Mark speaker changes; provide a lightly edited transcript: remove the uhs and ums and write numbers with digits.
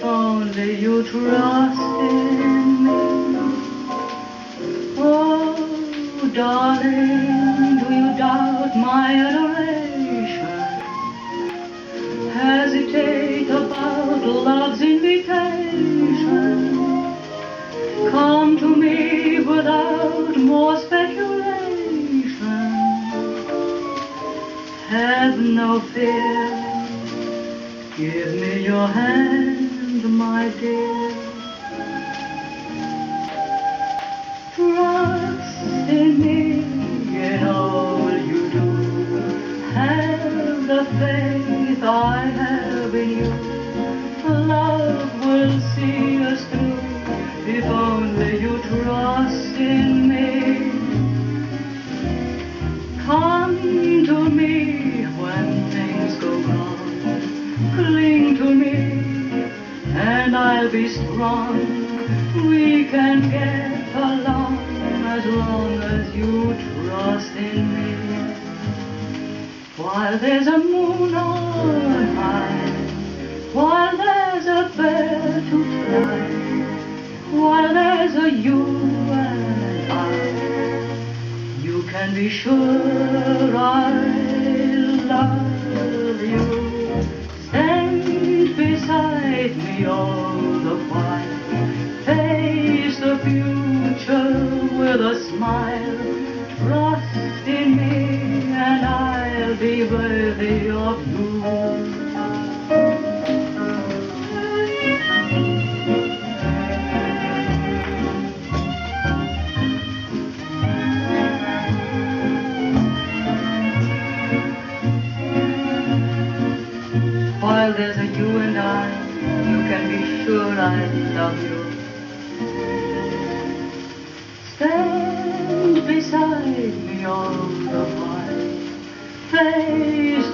Speaker 1: if only you trust in me. Oh, darling, do you doubt my adoration? Hesitate about love's invitation? Come to me without more speculation. Have no fear. Give me your hand, my dear. Trust in me in all you do. Have the faith I have in you. Love will see us through if only you trust in me. Come to me when things go wrong. Cling to me and I'll be strong. We can get along as long as you trust in me. While there's a moon on high, while there's a bird to fly, while there's a you and I, you can be sure I love you. Stand beside me all the while. Face the future with a smile. Trust in me and I'll be worthy of you. While there's a you and I, you can be sure I love you. Stand beside me all the while. Face